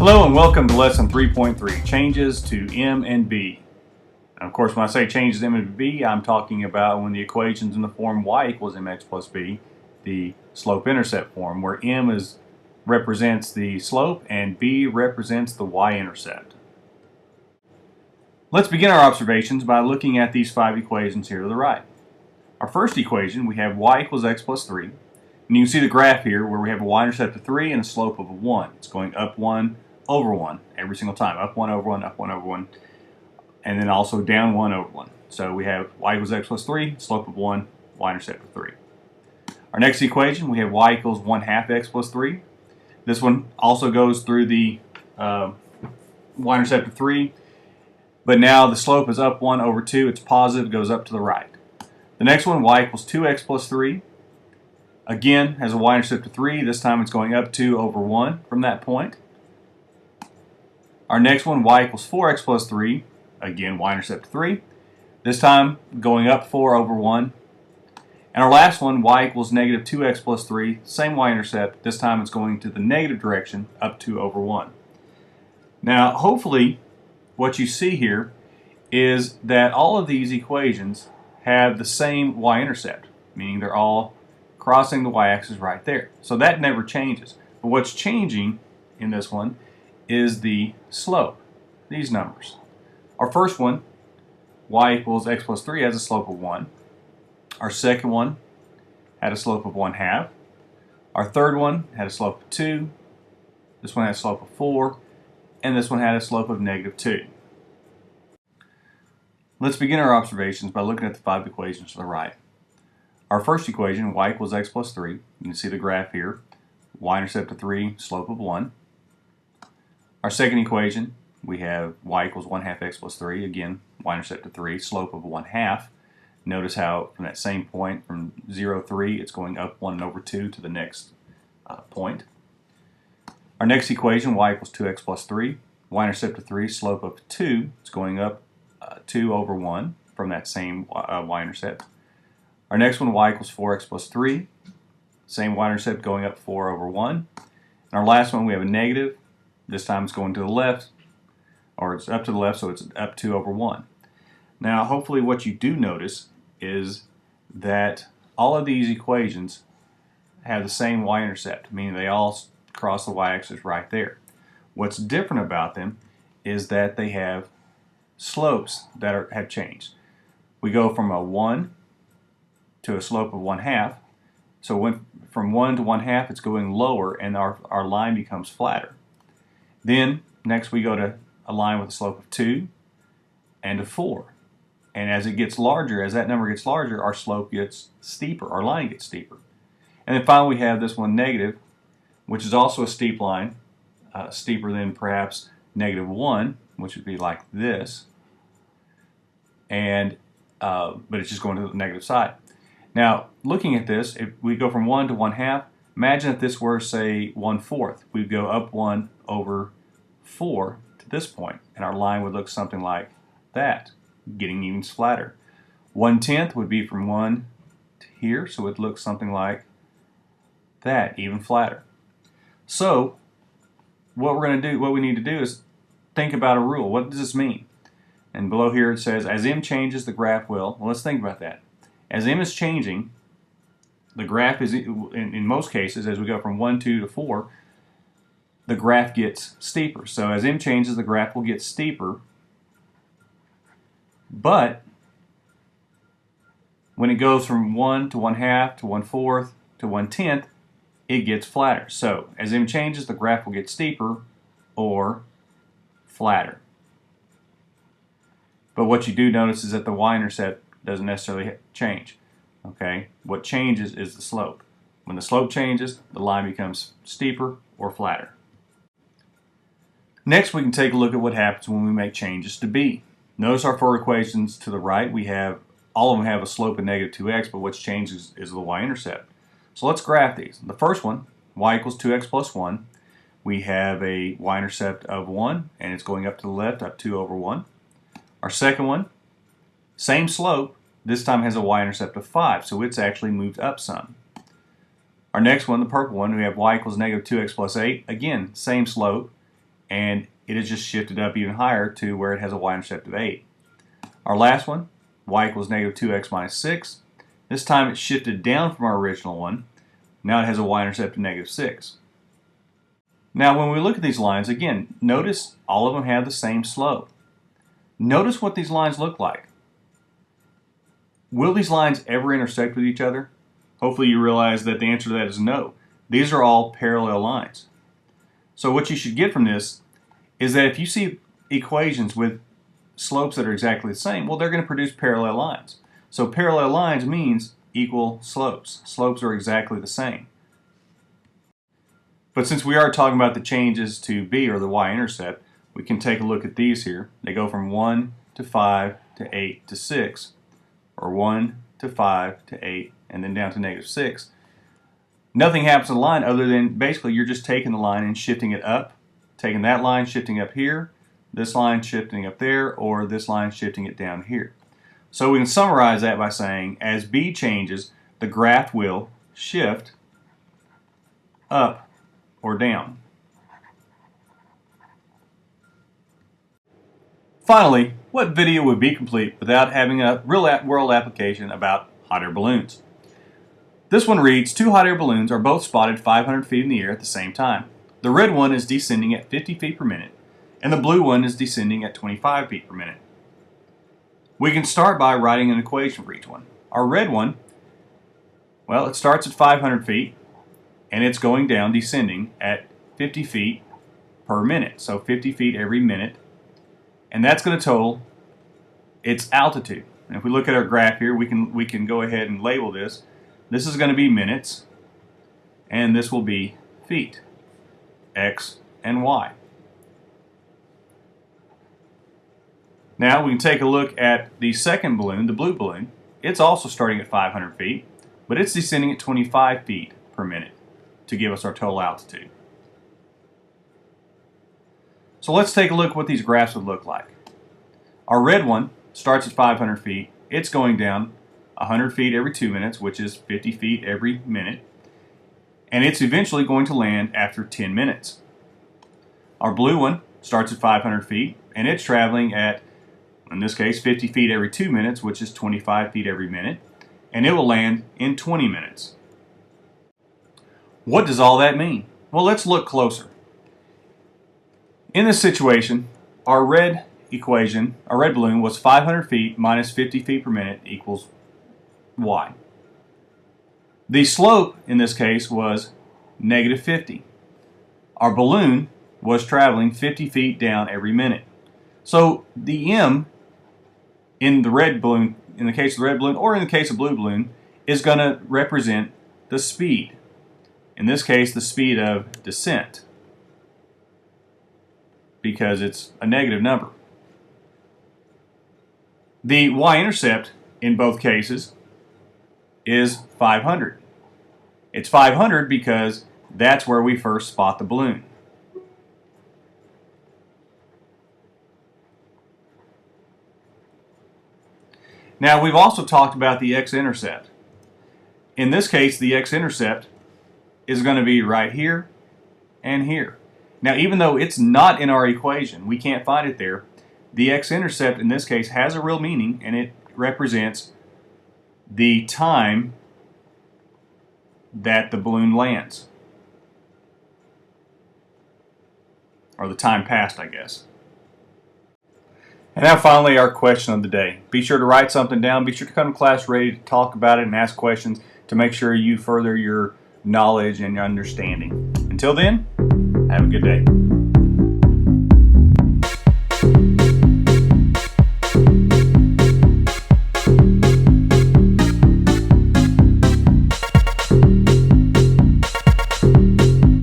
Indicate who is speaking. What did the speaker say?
Speaker 1: Hello and welcome to lesson 3.3, changes to m and b. And of course, when I say changes to m and b, I'm talking about when the equation's in the form y equals mx plus b, the slope-intercept form, where m represents the slope and b represents the y-intercept. Let's begin our observations by looking at these 5 equations here to the right. Our first equation, we have y equals x plus 3. And you can see the graph here where we have a y-intercept of 3 and a slope of 1. It's going up 1 over 1 every single time. Up 1 over 1, up 1 over 1, and then also down 1 over 1. So we have y equals x plus 3, slope of 1, y-intercept of 3. Our next equation, we have y equals 1/2 x plus 3. This one also goes through the y-intercept of 3, but now the slope is up 1 over 2. It's positive, goes up to the right. The next one, y equals 2x plus 3. Again, has a y-intercept of 3. This time it's going up 2 over 1 from that point. Our next one, y equals 4x plus 3. Again, y-intercept of 3. This time going up 4 over 1. And our last one, y equals negative 2x plus 3. Same y-intercept. This time it's going to the negative direction, up 2 over 1. Now, hopefully, what you see here is that all of these equations have the same y-intercept, meaning they're all crossing the y-axis right there. So that never changes. But what's changing in this one is the slope, these numbers. Our first one, y equals x plus 3, has a slope of 1. Our second one had a slope of 1/2. Our third one had a slope of 2. This one had a slope of 4. And this one had a slope of negative 2. Let's begin our observations by looking at the 5 equations to the right. Our first equation, y equals x plus 3. You can see the graph here. Y-intercept of 3, slope of 1. Our second equation, we have y equals 1/2 x plus 3. Again, y-intercept of 3, slope of 1/2. Notice how from that same point, from 0, 3, it's going up 1 over 2 to the next point. Our next equation, y equals 2x plus 3. Y-intercept of 3, slope of 2. It's going up 2 over 1 from that same y-intercept. Our next one, y equals 4x plus 3. Same y-intercept going up 4 over 1. And our last one, we have a negative. This time it's going to the left, or it's up to the left, so it's up 2 over 1. Now, hopefully what you do notice is that all of these equations have the same y-intercept, meaning they all cross the y-axis right there. What's different about them is that they have slopes that have changed. We go from a 1 to a slope of 1/2. So from 1 to 1/2, it's going lower, and our line becomes flatter. Then, next we go to a line with a slope of 2 and a 4. And as it gets larger, as that number gets larger, our slope gets steeper, our line gets steeper. And then finally we have this one, negative, which is also a steep line, steeper than perhaps negative 1, which would be like this. And but it's just going to the negative side. Now, looking at this, if we go from 1 to 1/2, imagine if this were, say, 1/4. We'd go up 1 over 4 to this point, and our line would look something like that, getting even flatter. 1/10 would be from 1 to here, so it looks something like that, even flatter. So, what we need to do is think about a rule. What does this mean? And below here it says, as m changes, the graph will. Well, let's think about that. As m is changing, the graph is, in most cases, as we go from 1, 2 to 4, the graph gets steeper. So as m changes, the graph will get steeper. But when it goes from 1 to 1/2 to 1/4 to 1/10, it gets flatter. So as m changes, the graph will get steeper or flatter. But what you do notice is that the y-intercept doesn't necessarily change. Okay, what changes is the slope. When the slope changes, the line becomes steeper or flatter. Next, we can take a look at what happens when we make changes to b. Notice our 4 equations to the right. All of them have a slope of negative 2x, but what's changed is the y-intercept. So let's graph these. The first one, y equals 2x plus 1. We have a y-intercept of 1, and it's going up to the left, up 2 over 1. Our second one, same slope, this time has a y-intercept of 5, so it's actually moved up some. Our next one, the purple one, we have y equals negative 2x plus 8. Again, same slope, and it has just shifted up even higher to where it has a y-intercept of 8. Our last one, y equals negative 2x minus 6. This time it shifted down from our original one. Now it has a y-intercept of negative 6. Now when we look at these lines, again, notice all of them have the same slope. Notice what these lines look like. Will these lines ever intersect with each other? Hopefully you realize that the answer to that is no. These are all parallel lines. So what you should get from this is that if you see equations with slopes that are exactly the same, well, they're going to produce parallel lines. So parallel lines means equal slopes. Slopes are exactly the same. But since we are talking about the changes to b, or the y-intercept, we can take a look at these here. They go from 1 to 5 to 8 to 6, or 1 to 5 to 8, and then down to negative 6. Nothing happens to the line other than basically you're just taking the line and shifting it up, taking that line, shifting up here, this line shifting up there, or this line shifting it down here. So we can summarize that by saying as b changes, the graph will shift up or down. Finally, what video would be complete without having a real-world application about hot air balloons? This one reads, 2 hot air balloons are both spotted 500 feet in the air at the same time. The red one is descending at 50 feet per minute, and the blue one is descending at 25 feet per minute. We can start by writing an equation for each one. Our red one, well, it starts at 500 feet, and it's going down, descending at 50 feet per minute, so 50 feet every minute, and that's going to total its altitude. And if we look at our graph here, we can go ahead and label this. This is going to be minutes, and this will be feet, x and y. Now we can take a look at the second balloon, the blue balloon. It's also starting at 500 feet, but it's descending at 25 feet per minute to give us our total altitude. So let's take a look at what these graphs would look like. Our red one starts at 500 feet. It's going down 100 feet every 2 minutes, which is 50 feet every minute, and it's eventually going to land after 10 minutes. Our blue one starts at 500 feet, and it's traveling at, in this case, 50 feet every 2 minutes, which is 25 feet every minute, and it will land in 20 minutes. What does all that mean? Well, let's look closer. In this situation, our red equation, our red balloon was 500 feet minus 50 feet per minute equals y. The slope in this case was negative 50. Our balloon was traveling 50 feet down every minute. So the m in the red balloon, in the case of the red balloon, or in the case of blue balloon, is going to represent the speed. In this case, the speed of descent, because it's a negative number. The y-intercept in both cases is 500. It's 500 because that's where we first spot the balloon. Now we've also talked about the x-intercept. In this case, the x-intercept is going to be right here and here. Now even though it's not in our equation, we can't find it there, the x-intercept in this case has a real meaning, and it represents the time that the balloon lands. Or the time passed, I guess. And now finally, our question of the day. Be sure to write something down. Be sure to come to class ready to talk about it and ask questions to make sure you further your knowledge and your understanding. Until then, have a good day.